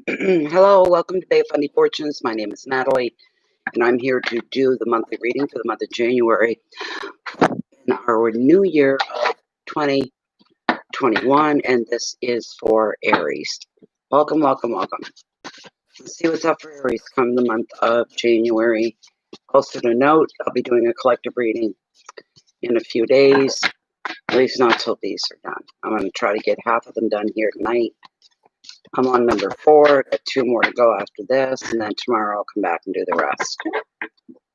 Hello, welcome to Bay of Funny Fortunes. My name is Natalie, and I'm here to do the monthly reading for the month of January in our new year of 2021, and this is for Aries. Welcome, welcome, welcome. Let's see what's up for Aries come the month of January. Also to note, I'll be doing a collective reading in a few days, at least not till these are done. I'm going to try to get half of them done here tonight. I'm on number 4, got 2 more to go after this, and then tomorrow I'll come back and do the rest.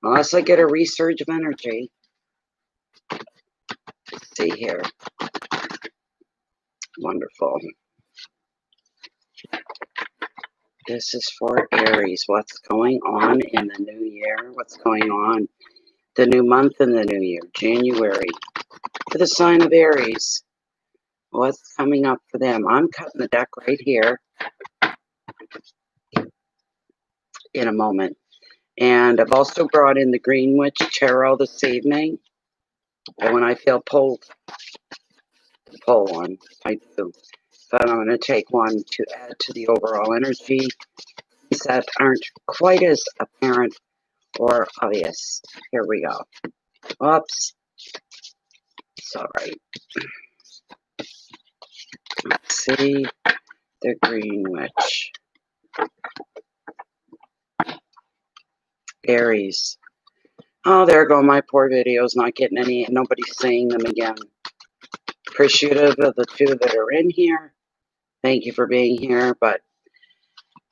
Unless I get a resurge of energy. Let's see here. Wonderful. This is for Aries. What's going on in the new year? What's going on the new month in the new year? January. For the sign of Aries. What's coming up for them? I'm cutting the deck right here in a moment. And I've also brought in the Green Witch Tarot this evening. And when I feel pulled to pull one, I do. But I'm going to take one to add to the overall energy that aren't quite as apparent or obvious. Here we go. Oops. It's all right. Let's see the Green Witch. Aries. Oh, there go my poor videos, not getting any, nobody's seeing them again. Appreciative of the 2 that are in here. Thank you for being here, but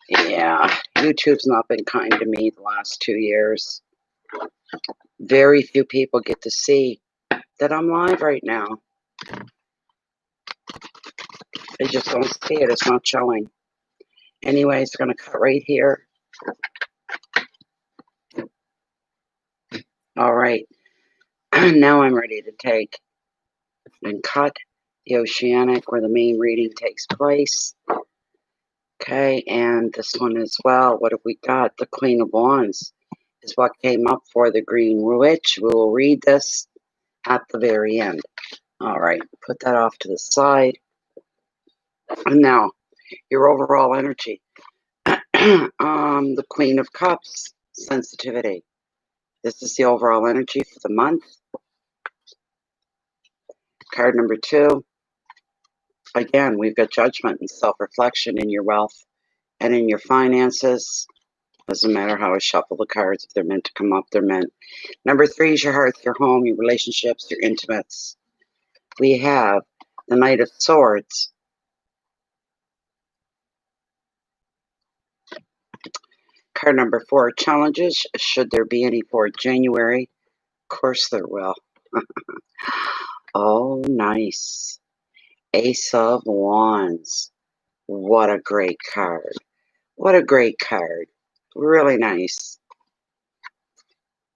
yeah, YouTube's not been kind to me the last 2 years. Very few people get to see that I'm live right now. They just don't see it. It's not showing. Anyways, we're going to cut right here. All right. Now I'm ready to take and cut the Oceanic where the main reading takes place. Okay, and this one as well. What have we got? The Queen of Wands is what came up for the Green Witch. We will read this at the very end. All right, put that off to the side. And now, your overall energy. The Queen of Cups, sensitivity. This is the overall energy for the month. Card number 2. Again, we've got judgment and self-reflection in your wealth and in your finances. Doesn't matter how I shuffle the cards. If they're meant to come up, they're meant. Number 3 is your hearth, your home, your relationships, your intimates. We have the Knight of Swords. Card number 4, challenges. Should there be any for January? Of course there will. Oh, nice. Ace of Wands. What a great card. What a great card. Really nice.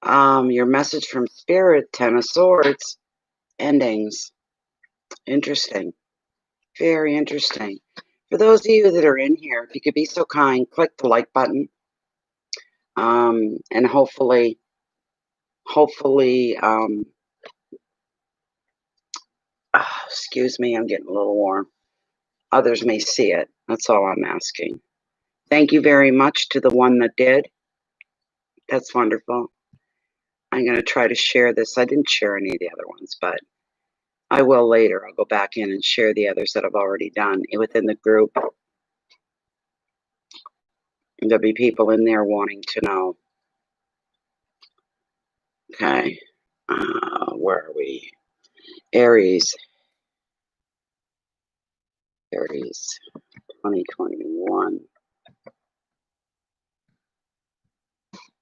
Your message from Spirit, 10 of Swords. Endings. Interesting. Very interesting. For those of you that are in here, if you could be so kind, click the like button. And hopefully, excuse me, I'm getting a little warm. Others may see it. That's all I'm asking. Thank you very much to the one that did. That's wonderful. I'm going to try to share this. I didn't share any of the other ones, but I will later. I'll go back in and share the others that I've already done within the group. There'll be people in there wanting to know. Okay. Where are we? Aries. Aries 2021.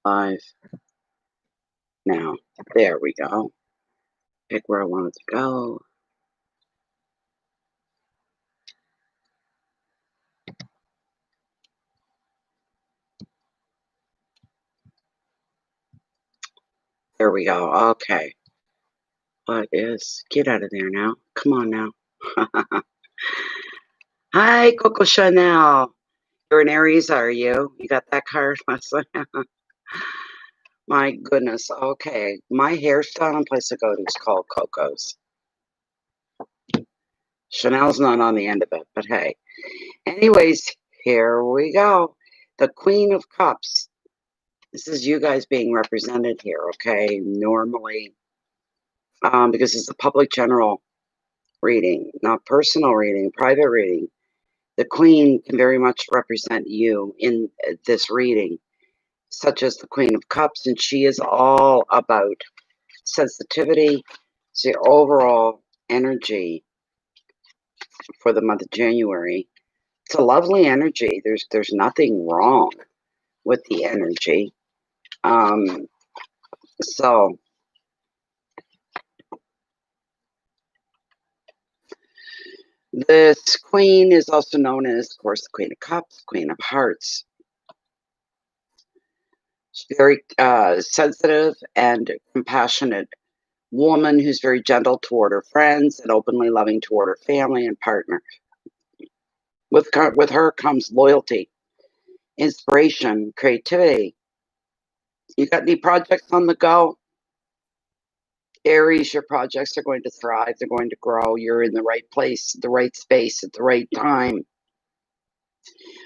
5. Now, there we go. Pick where I wanted to go. There we go. Okay. What is... Get out of there now. Come on now. Hi, Coco Chanel. You're an Aries, are you? You got that card? My goodness. Okay. My hairstyle and place to go to is called Coco's. Chanel's not on the end of it, but hey. Anyways, here we go. The Queen of Cups. This is you guys being represented here, okay? Normally, because it's a public general reading, not personal reading, private reading. The Queen can very much represent you in this reading, such as the Queen of Cups, and she is all about sensitivity. It's the overall energy for the month of January. It's a lovely energy. There's nothing wrong with the energy. So this queen is also known as, of course, the Queen of Cups, Queen of Hearts. She's very sensitive and compassionate woman who's very gentle toward her friends and openly loving toward her family and partner. With her comes loyalty, inspiration, creativity. You got any projects on the go? Aries, your projects are going to thrive. They're going to grow. You're in the right place, the right space at the right time.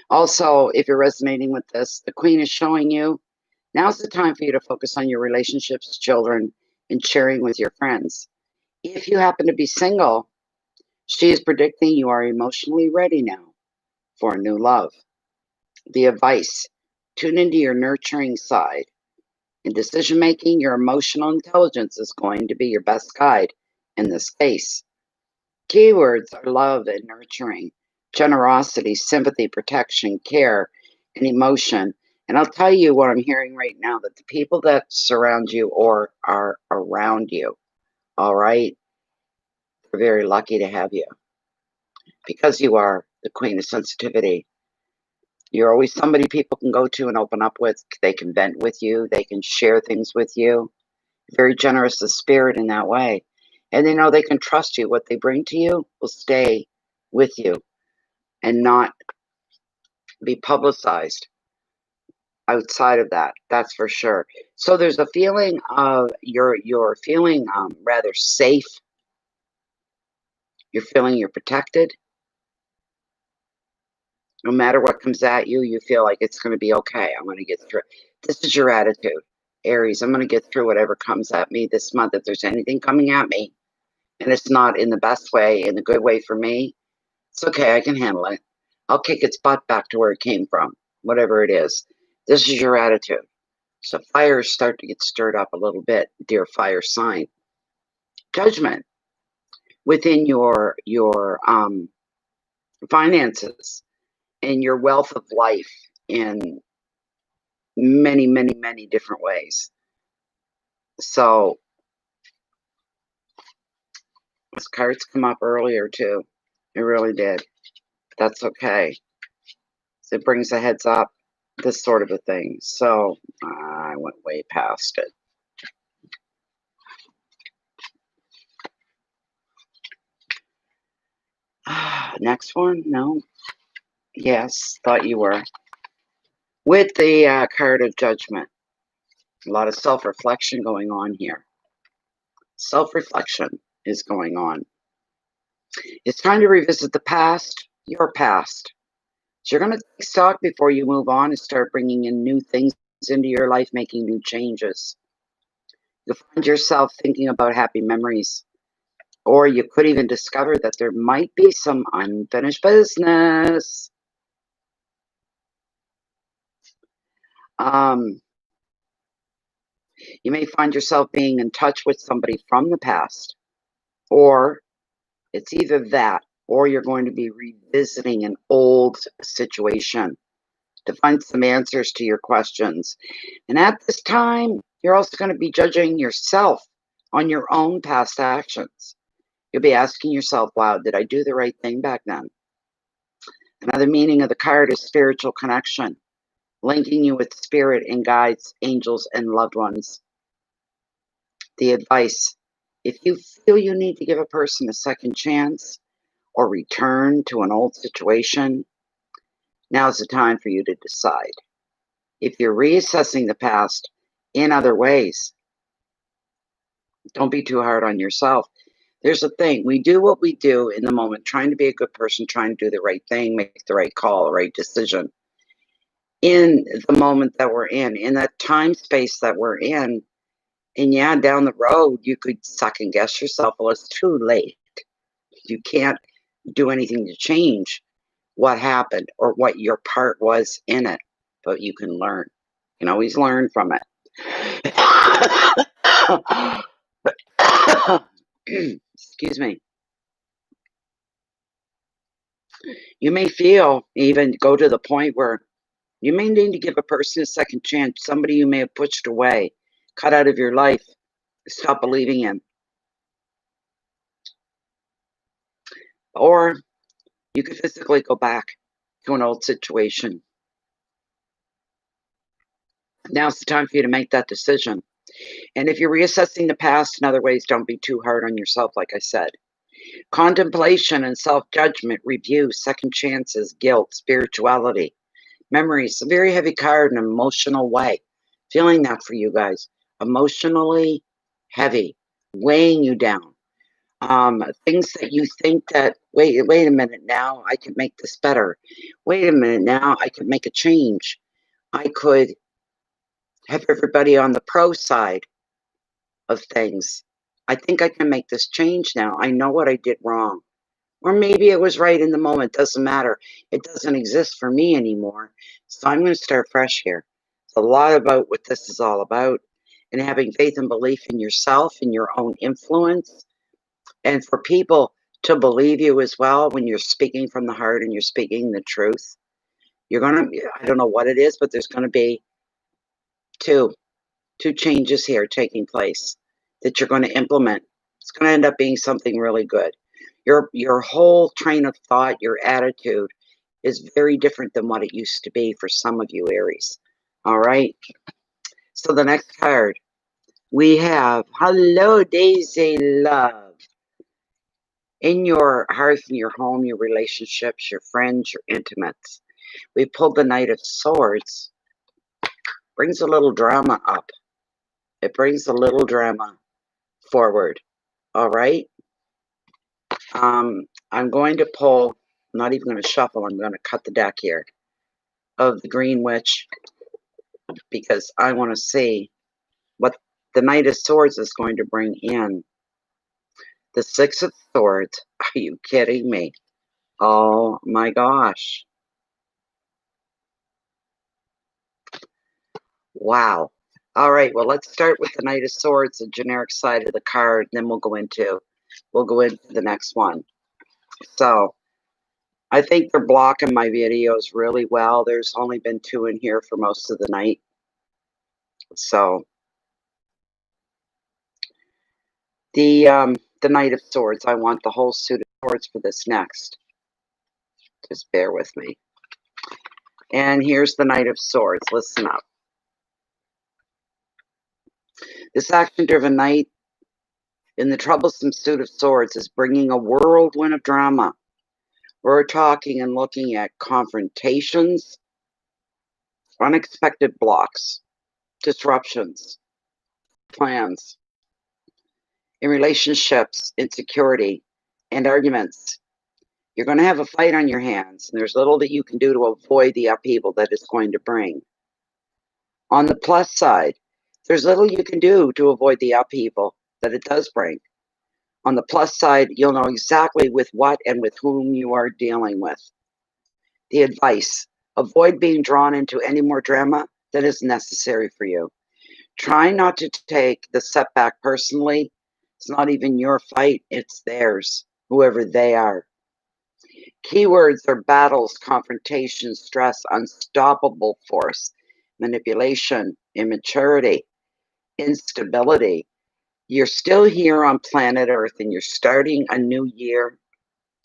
Also, if you're resonating with this, the Queen is showing you now's the time for you to focus on your relationships, children, and sharing with your friends. If you happen to be single, she is predicting you are emotionally ready now for a new love. The advice: tune into your nurturing side. In decision making, your emotional intelligence is going to be your best guide in this case. Keywords are love and nurturing, generosity, sympathy, protection, care, and emotion. And I'll tell you what I'm hearing right now, that the people that surround you or are around you, all right, they're very lucky to have you because you are the Queen of Sensitivity. You're always somebody people can go to and open up with. They can vent with you. They can share things with you. Very generous of spirit in that way. And they know they can trust you. What they bring to you will stay with you and not be publicized outside of that. That's for sure. So there's a feeling of you're feeling rather safe. You're feeling you're protected. No matter what comes at you, you feel like it's going to be okay. I'm going to get through it. This is your attitude, Aries. I'm going to get through whatever comes at me this month. If there's anything coming at me and it's not in the best way, in the good way for me, it's okay. I can handle it. I'll kick its butt back to where it came from, whatever it is. This is your attitude. So fires start to get stirred up a little bit, dear fire sign. Judgment within your finances and your wealth of life in many, many, many different ways. So this card's come up earlier too. It really did. That's okay. So it brings a heads up, this sort of a thing. So I went way past it. Next one? No. Yes, thought you were. With the card of Judgment. A lot of self-reflection going on here. Self-reflection is going on. It's time to revisit the past, your past. So you're going to take stock before you move on and start bringing in new things into your life, making new changes. You'll find yourself thinking about happy memories. Or you could even discover that there might be some unfinished business. You may find yourself being in touch with somebody from the past, or it's either that, or you're going to be revisiting an old situation to find some answers to your questions. And at this time, you're also going to be judging yourself on your own past actions. You'll be asking yourself, wow, did I do the right thing back then? Another meaning of the card is spiritual connection, linking you with spirit and guides, angels, and loved ones. The advice: if you feel you need to give a person a second chance or return to an old situation, now's the time for you to decide. If you're reassessing the past in other ways, don't be too hard on yourself. There's a thing. We do what we do in the moment, trying to be a good person, trying to do the right thing, make the right call, the right decision. In the moment that we're in that time space that we're in, and yeah, down the road, you could second guess yourself. Well, it's too late. You can't do anything to change what happened or what your part was in it, but you can learn. You can always learn from it. Excuse me. You may feel, even go to the point where you may need to give a person a second chance, somebody you may have pushed away, cut out of your life, stop believing in. Or you could physically go back to an old situation. Now's the time for you to make that decision. And if you're reassessing the past in other ways, don't be too hard on yourself, like I said. Contemplation and self-judgment, review, second chances, guilt, spirituality, memories. A very heavy card in an emotional way. Feeling that for you guys. Emotionally heavy, weighing you down. Things that you think that, wait a minute now, I could make this better. Wait a minute now, I could make a change. I could have everybody on the pro side of things. I think I can make this change now. I know what I did wrong. Or maybe it was right in the moment. Doesn't matter. It doesn't exist for me anymore. So I'm going to start fresh here. It's a lot about what this is all about, and having faith and belief in yourself and your own influence, and for people to believe you as well when you're speaking from the heart and you're speaking the truth. You're going to, I don't know what it is, but there's going to be two changes here taking place that you're going to implement. It's going to end up being something really good. Your whole train of thought, your attitude is very different than what it used to be for some of you, Aries. All right. So the next card we have, hello, Daisy Love. In your hearth, in your home, your relationships, your friends, your intimates. We pulled the Knight of Swords. Brings a little drama up. It brings a little drama forward. All right. I'm going to pull, I'm not even going to shuffle, I'm going to cut the deck here of the Green Witch, because I want to see what the Knight of Swords is going to bring in. The Six of Swords. Are you kidding me? Oh my gosh. Wow. All right, well, let's start with the Knight of Swords, the generic side of the card, and then we'll go into the next one. So I think they're blocking my videos really well. There's only been 2 in here for most of the night. So the Knight of Swords, I want the whole suit of swords for this next. Just bear with me. And here's the Knight of Swords. Listen up. This action-driven knight in the troublesome suit of swords is bringing a whirlwind of drama. We're talking and looking at confrontations, unexpected blocks, disruptions, plans, in relationships, insecurity, and arguments. You're going to have a fight on your hands, and there's little that you can do to avoid the upheaval that it's going to bring. On the plus side, there's little you can do to avoid the upheaval that it does bring. On the plus side, you'll know exactly with what and with whom you are dealing with. The advice: avoid being drawn into any more drama than is necessary for you. Try not to take the setback personally. It's not even your fight, it's theirs, whoever they are. Keywords are battles, confrontation, stress, unstoppable force, manipulation, immaturity, instability. You're still here on planet Earth and you're starting a new year.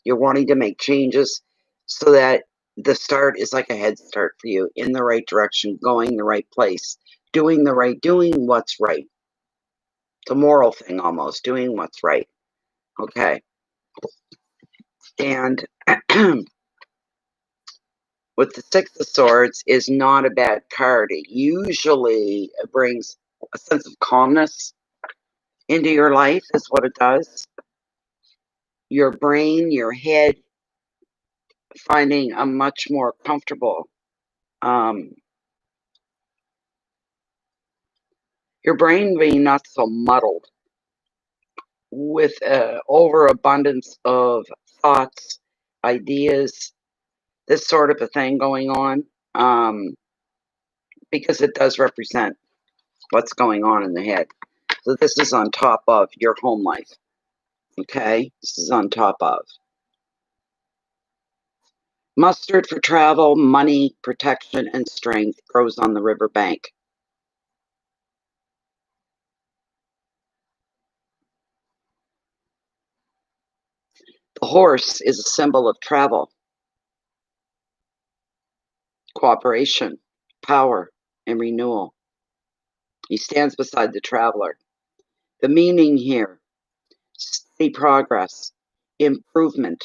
You're wanting to make changes so that the start is like a head start for you, in the right direction, going the right place, doing what's right. It's a moral thing almost, doing what's right. Okay. And with the Six of Swords is not a bad card. It usually brings a sense of calmness into your life, is what it does. Your brain, your head, finding a much more comfortable, your brain being not so muddled with overabundance of thoughts, ideas, this sort of a thing going on, because it does represent what's going on in the head. So this is on top of your home life. Okay, this is on top of. Mustard for travel, money, protection, and strength grows on the riverbank. The horse is a symbol of travel, cooperation, power, and renewal. He stands beside the traveler. The meaning here: steady progress, improvement,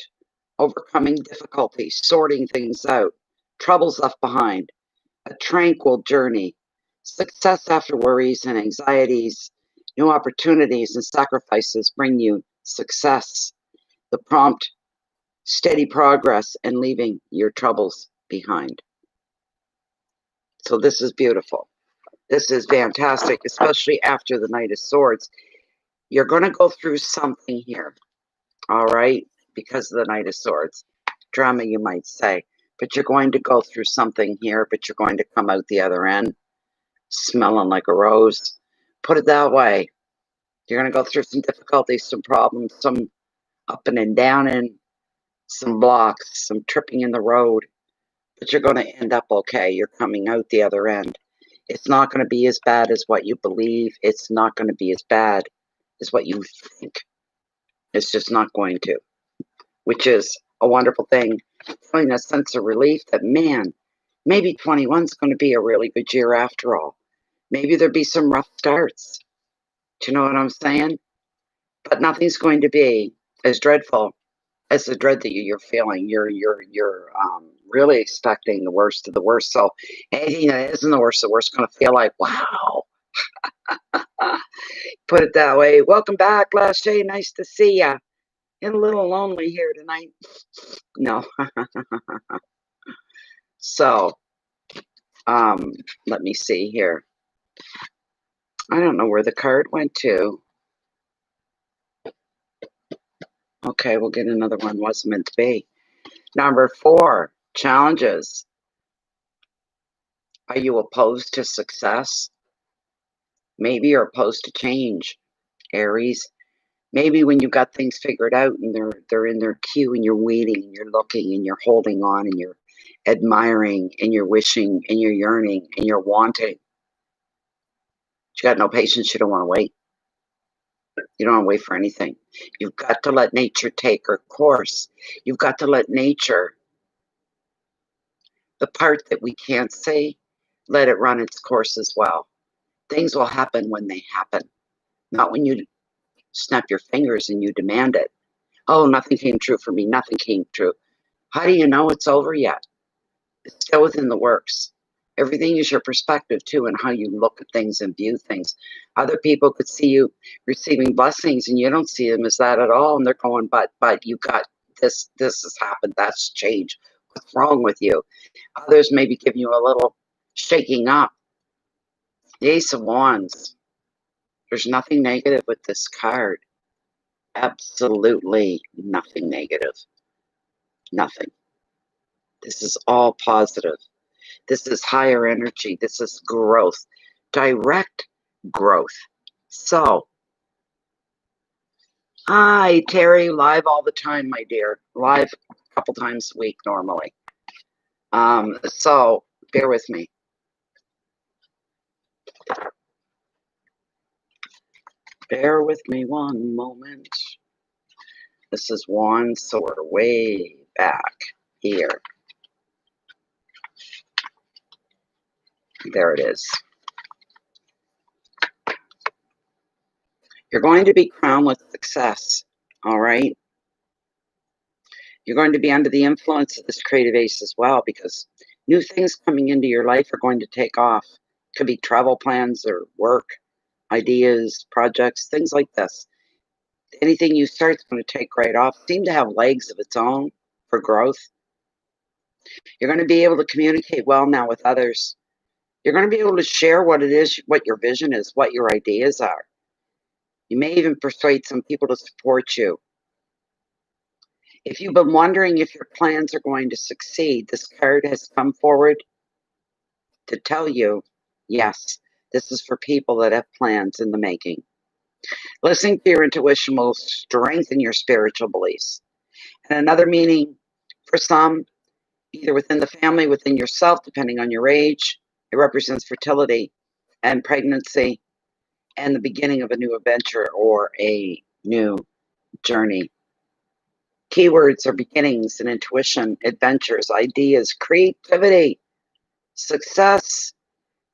overcoming difficulties, sorting things out, troubles left behind, a tranquil journey, success after worries and anxieties, new opportunities and sacrifices bring you success. The prompt, steady progress and leaving your troubles behind. So this is beautiful. This is fantastic, especially after the Knight of Swords. You're going to go through something here, all right, because of the Knight of Swords. Drama, you might say. But you're going to go through something here, but you're going to come out the other end smelling like a rose. Put it that way. You're going to go through some difficulties, some problems, some up and down and some blocks, some tripping in the road. But you're going to end up okay. You're coming out the other end. It's not going to be as bad as what you believe. It's not going to be as bad as what you think. It's just not going to, which is a wonderful thing. Feeling a sense of relief that, man, maybe 21 is going to be a really good year after all. Maybe there'll be some rough starts. Do you know what I'm saying? But nothing's going to be as dreadful as the dread that you're feeling. You're really expecting the worst of the worst. So anything that isn't the worst of the worst is going to feel like, wow. Put it that way. Welcome back, Lachey. Nice to see ya. And a little lonely here tonight. No. So, let me see here. I don't know where the card went to. Okay, we'll get another one. Wasn't meant to be. Number 4, challenges. Are you opposed to success? Maybe you're opposed to change, Aries. Maybe when you got things figured out and they're in their queue and you're waiting and you're looking and you're holding on and you're admiring and you're wishing and you're yearning and you're wanting. You got no patience, you don't want to wait. You don't want to wait for anything. You've got to let nature take her course. You've got to let nature, the part that we can't see, let it run its course as well. Things will happen when they happen, not when you snap your fingers and you demand it. Oh, nothing came true for me. Nothing came true. How do you know it's over yet? It's still within the works. Everything is your perspective too, and how you look at things and view things. Other people could see you receiving blessings and you don't see them as that at all, and they're going, but you got this has happened, that's changed. What's wrong with you? Others maybe give you a little shaking up. The Ace of Wands. There's nothing negative with this card. Absolutely nothing negative. Nothing. This is all positive. This is higher energy. This is growth. Direct growth. So, hi, Terry. Live all the time, my dear. Live a couple times a week normally. So, bear with me. Bear with me one moment. This is Wands, so we're way back here. There it is. You're going to be crowned with success, all right? You're going to be under the influence of this creative ace as well, because new things coming into your life are going to take off. Could be travel plans or work, ideas, projects, things like this. Anything you start is going to take right off. Seem to have legs of its own for growth. You're going to be able to communicate well now with others. You're going to be able to share what it is, what your vision is, what your ideas are. You may even persuade some people to support you. If you've been wondering if your plans are going to succeed, this card has come forward to tell you, yes, this is for people that have plans in the making. Listening to your intuition will strengthen your spiritual beliefs. And another meaning for some, either within the family, within yourself, depending on your age, it represents fertility and pregnancy and the beginning of a new adventure or a new journey. Keywords are beginnings and intuition, adventures, ideas, creativity, success,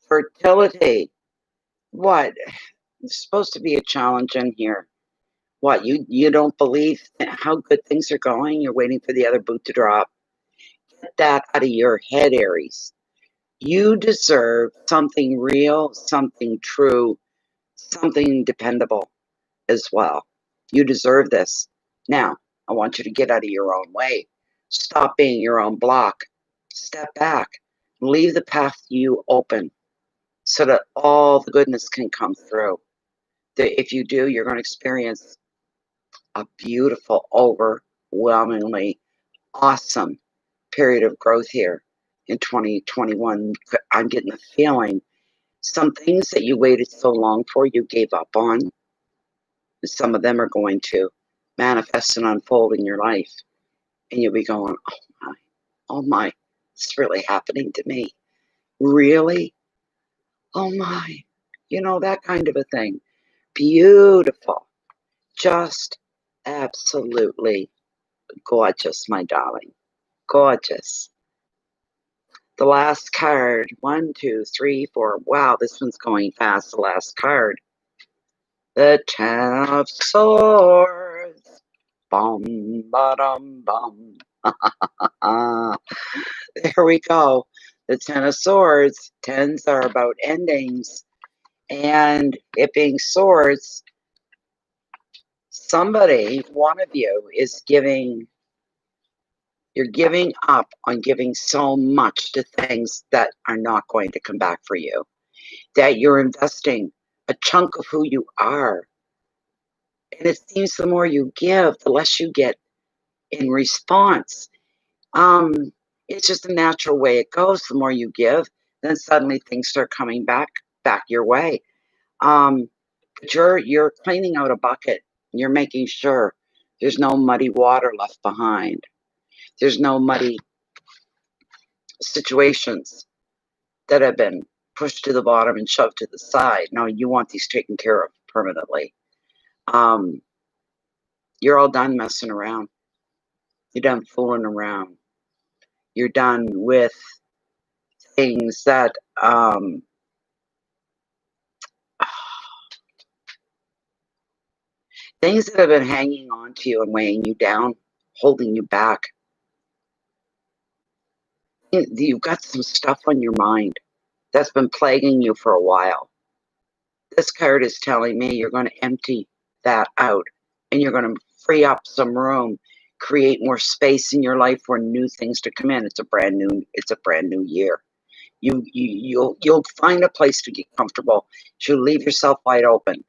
fertility. What? There's supposed to be a challenge in here. What? You don't believe how good things are going? You're waiting for the other boot to drop. Get that out of your head, Aries. You deserve something real, something true, something dependable as well. You deserve this. Now, I want you to get out of your own way. Stop being your own block. Step back. Leave the path to you open so that all the goodness can come through. If you do, you're going to experience a beautiful, overwhelmingly awesome period of growth here in 2021. I'm getting the feeling some things that you waited so long for, you gave up on. Some of them are going to manifest and unfold in your life. And you'll be going, oh my, it's really happening to me. Really? Oh my. You know, that kind of a thing. Beautiful. Just absolutely gorgeous, my darling. Gorgeous. The last card. 1, 2, 3, 4. Wow, this one's going fast. The last card. The Ten of Swords. Bum, ba-dum, bum. There we go. The Ten of Swords. Tens are about endings. And it being swords, somebody, one of you, is giving, you're giving up on giving so much to things that are not going to come back for you. That you're investing a chunk of who you are. And it seems the more you give, the less you get in response. It's just a natural way it goes. The more you give, then suddenly things start coming back your way. But you're cleaning out a bucket. You're making sure there's no muddy water left behind. There's no muddy situations that have been pushed to the bottom and shoved to the side. No, you want these taken care of permanently. You're all done messing around. You're done fooling around. You're done with things that things that have been hanging on to you and weighing you down, holding you back. You've got some stuff on your mind that's been plaguing you for a while. This card is telling me you're going to empty that out and you're going to free up some room, create more space in your life for new things to come in. It's a brand new year. You'll find a place to get comfortable. You'll leave yourself wide open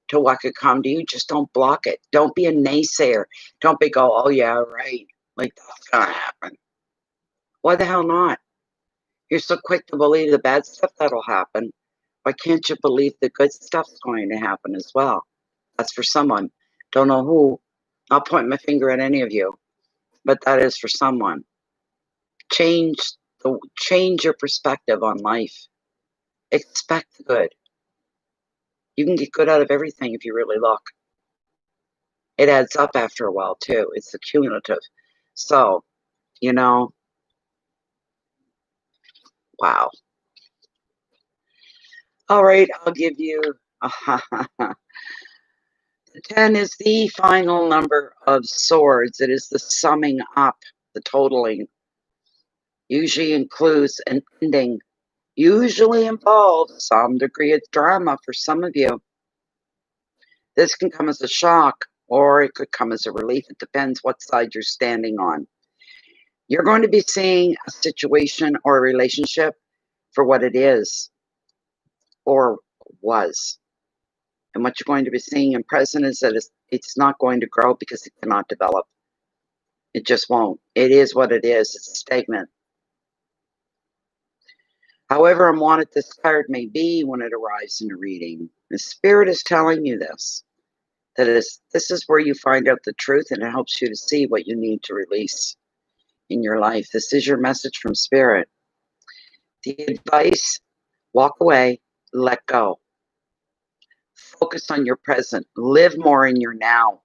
to what could come to you. Just don't block it. Don't be a naysayer. Don't be go, oh yeah, right. Like that's gonna happen. Why the hell not? You're so quick to believe the bad stuff that'll happen. Why can't you believe the good stuff's going to happen as well? That's for someone. Don't know who. Not pointing my finger at any of you, but that is for someone. Change your perspective on life. Expect the good. You can get good out of everything if you really look. It adds up after a while too. It's accumulative. So, you know, wow. All right, I'll give you The 10 is the final number of swords. It is the summing up, the totaling. Usually includes an ending. Usually involves some degree of drama for some of you. This can come as a shock, or it could come as a relief. It depends what side you're standing on. You're going to be seeing a situation or a relationship for what it is or was. And what you're going to be seeing in present is that it's not going to grow because it cannot develop. It just won't. It is what it is. It's a statement. However unwanted this card may be when it arrives in a reading, the spirit is telling you this. This is where you find out the truth, and it helps you to see what you need to release in your life. This is your message from spirit. The advice: walk away, let go. Focus on your present. Live more in your now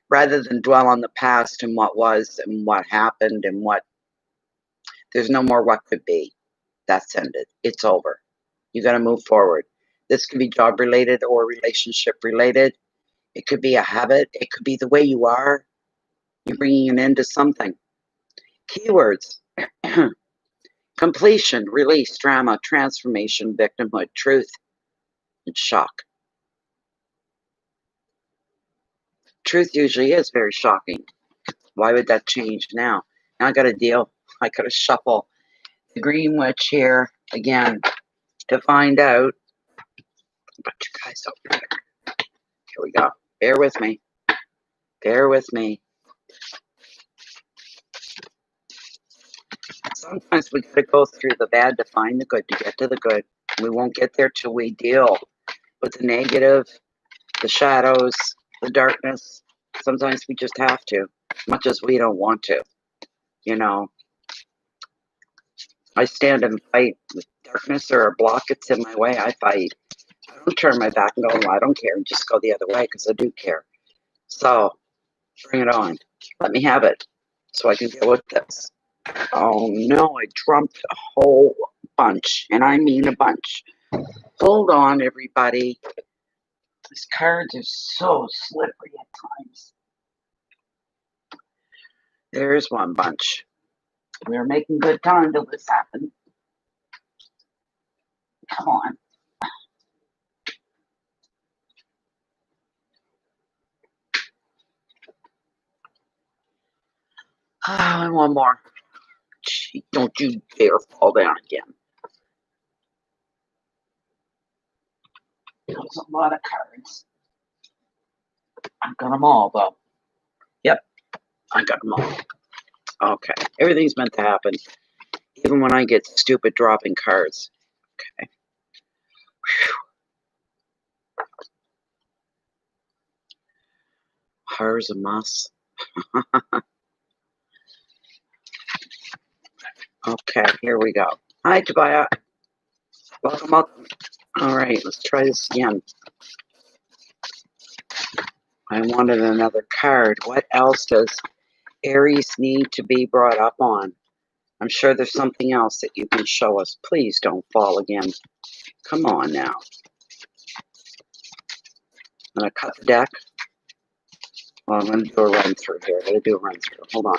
rather than dwell on the past and what was and what happened and what. There's no more what could be. That's ended. It's over. You got to move forward. This could be job related or relationship related. It could be a habit. It could be the way you are. You're bringing an end to something. Keywords: completion, release, drama, transformation, victimhood, truth, and shock. Truth usually is very shocking. Why would that change now? Now I got to deal. I got to shuffle the Green Witch here again to find out. But you guys over here. Here we go. Bear with me. Bear with me. Sometimes we got to go through the bad to find the good, to get to the good. We won't get there till we deal with the negative, the shadows, the darkness. Sometimes we just have to, much as we don't want to. You know, I stand and fight with darkness or a block that's in my way. I fight. I don't turn my back and go, well, I don't care, and just go the other way, because I do care. So bring it on. Let me have it so I can deal with this. Oh no, I trumped a whole bunch, and I mean a bunch. Hold on, everybody. These cards are so slippery at times. There's one bunch. We were making good time till this happened. Come on. And one more. Gee, don't you dare fall down again. There's a lot of cards. I've got them all, though. Yep, I got them all. Okay, everything's meant to happen, even when I get stupid dropping cards. Okay. Her's a mess. Okay, here we go. Hi, Tobiah. Welcome up. All right, let's try this again. I wanted another card. What else does Aries need to be brought up on? I'm sure there's something else that you can show us. Please don't fall again. Come on now. I'm going to cut the deck. Well, I'm going to do a run through here. I'm going to do a run through. Hold on.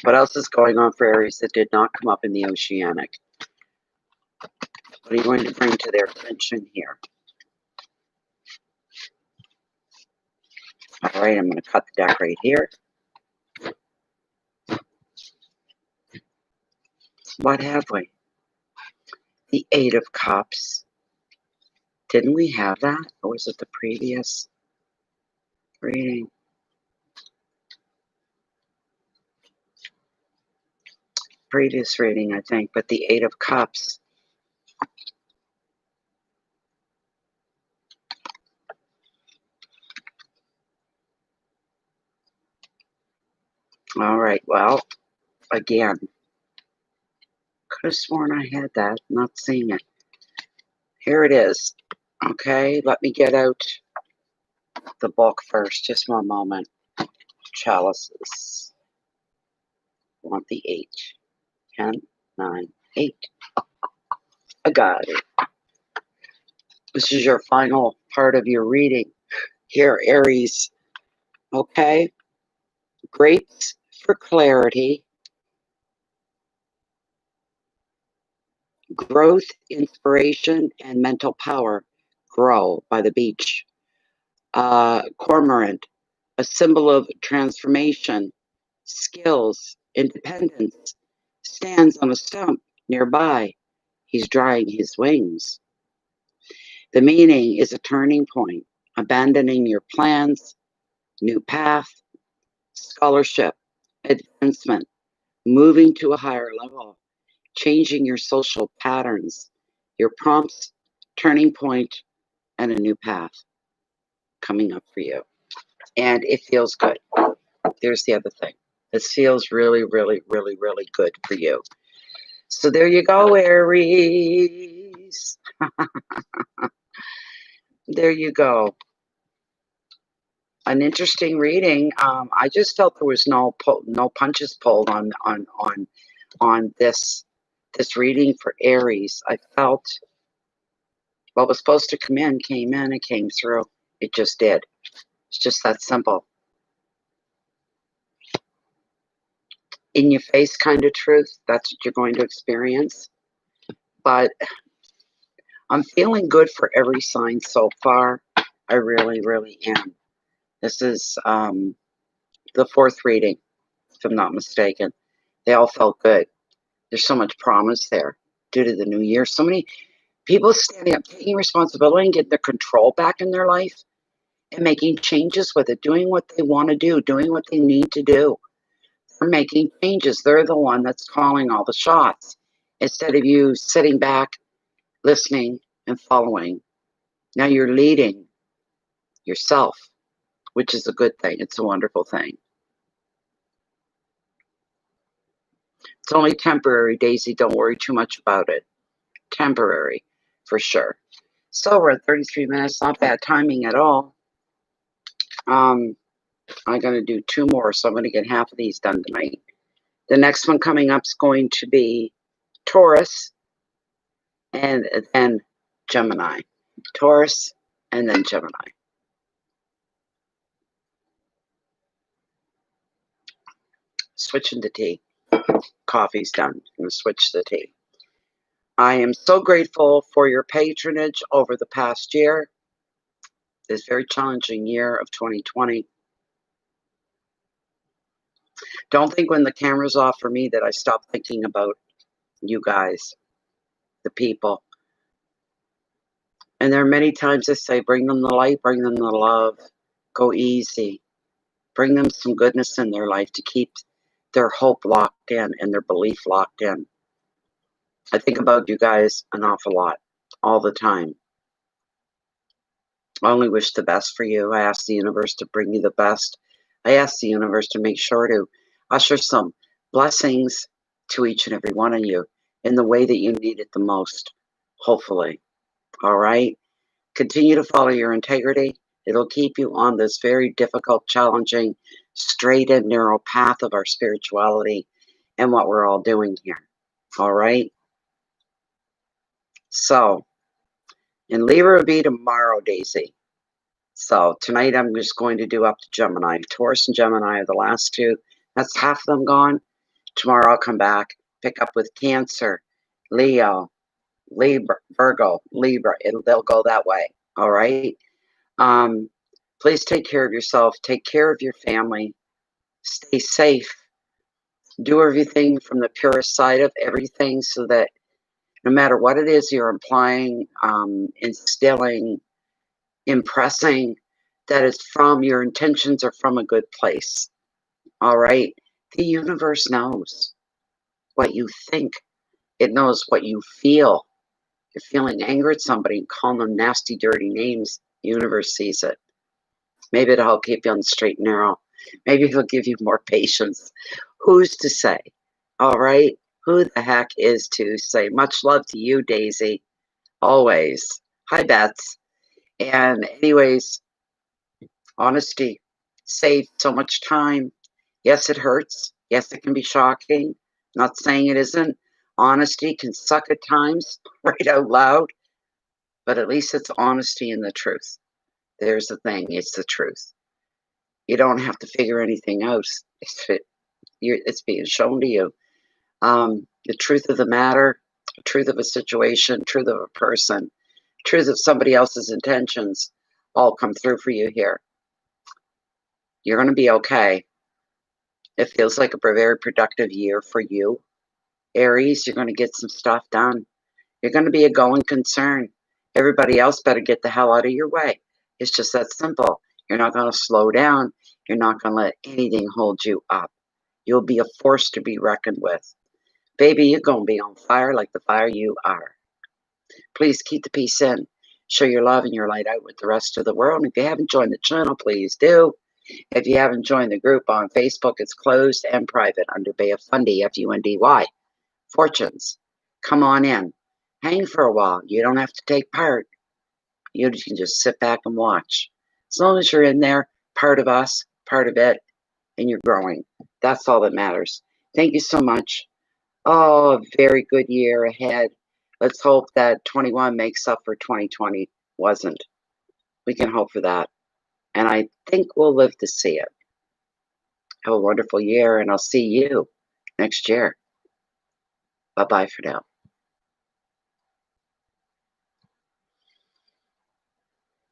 What else is going on for Aries that did not come up in the Oceanic? What are you going to bring to their attention here? All right, I'm going to cut the deck right here. What have we? The Eight of Cups. Didn't we have that? Or was it the previous reading? Previous reading, I think, but the Eight of Cups. All right, well, again, could have sworn I had that, not seeing it. Here it is. Okay, let me get out the book first, just one moment. Chalices. I want the 8. 10, 9, 8. I got it. This is your final part of your reading here, Aries. Okay? Grapes for clarity, growth, inspiration, and mental power grow by the beach. Cormorant, a symbol of transformation, skills, independence, stands on a stump nearby. He's drying his wings. The meaning is a turning point, abandoning your plans, new path, scholarship, advancement, moving to a higher level, changing your social patterns, your prompts, turning point, and a new path coming up for you. And it feels good. There's the other thing. This feels really, really, really, really good for you. So there you go, Aries. There you go. An interesting reading. I just felt there was no punches pulled on this reading for Aries. I felt what was supposed to come in came in. It came through. It just did. It's just that simple. In your face kind of truth. That's what you're going to experience. But I'm feeling good for every sign so far. I really, really am. This is the fourth reading, if I'm not mistaken. They all felt good. There's so much promise there due to the new year. So many people standing up, taking responsibility and getting their control back in their life and making changes with it, doing what they want to do, doing what they need to do. They're making changes. They're the one that's calling all the shots instead of you sitting back, listening, and following. Now you're leading yourself, which is a good thing. It's a wonderful thing. It's only temporary, Daisy. Don't worry too much about it. Temporary, for sure. So we're at 33 minutes. Not bad timing at all. I'm going to do two more, so I'm going to get half of these done tonight. The next one coming up is going to be Taurus and then Gemini. Taurus and then Gemini. Switching to tea. Coffee's done. I'm going to switch to tea. I am so grateful for your patronage over the past year, this very challenging year of 2020. Don't think when the camera's off for me that I stop thinking about you guys, the people. And there are many times I say, bring them the light, bring them the love, go easy. Bring them some goodness in their life to keep their hope locked in and their belief locked in. I think about you guys an awful lot, all the time. I only wish the best for you. I ask the universe to bring you the best. I ask the universe to make sure to usher some blessings to each and every one of you in the way that you need it the most, hopefully. All right? Continue to follow your integrity. It'll keep you on this very difficult, challenging, straight and narrow path of our spirituality and what we're all doing here. All right? So, and Libra will be tomorrow, Daisy. So tonight I'm just going to do up to Gemini. Taurus and Gemini are the last two. That's half of them gone. Tomorrow I'll come back, pick up with Cancer, Leo, Libra, Virgo, Libra. They'll go that way. All right? Please take care of yourself. Take care of your family. Stay safe. Do everything from the purest side of everything so that no matter what it is you're implying, instilling, impressing, that it's from your intentions are from a good place. All right? The universe knows what you think. It knows what you feel. You're feeling angry at somebody and calling them nasty, dirty names. The universe sees it. Maybe it'll help keep you on the straight and narrow. Maybe it'll give you more patience. Who's to say? All right? Who the heck is to say? Much love to you, Daisy. Always. Hi, Bets. And anyways, honesty saves so much time. Yes, it hurts. Yes, it can be shocking. Not saying it isn't. Honesty can suck at times, right out loud. but at least it's honesty and the truth. There's the thing, it's the truth. You don't have to figure anything out. It's being shown to you. The truth of the matter, truth of a situation, truth of a person, truth of somebody else's intentions all come through for you here. You're going to be okay. It feels like a very productive year for you. Aries, you're going to get some stuff done. You're going to be a going concern. Everybody else better get the hell out of your way. It's just that simple. You're not going to slow down. You're not going to let anything hold you up. You'll be a force to be reckoned with. Baby, you're going to be on fire like the fire you are. Please keep the peace in. Show your love and your light out with the rest of the world. And if you haven't joined the channel, please do. If you haven't joined the group on Facebook, it's closed and private under Bay of Fundy, Fundy. Fortunes. Come on in. Hang for a while. You don't have to take part. You can just sit back and watch. As long as you're in there, part of us, part of it, and you're growing. That's all that matters. Thank you so much. Oh, a very good year ahead. Let's hope that 21 makes up for 2020 wasn't. We can hope for that. And I think we'll live to see it. Have a wonderful year, and I'll see you next year. Bye-bye for now.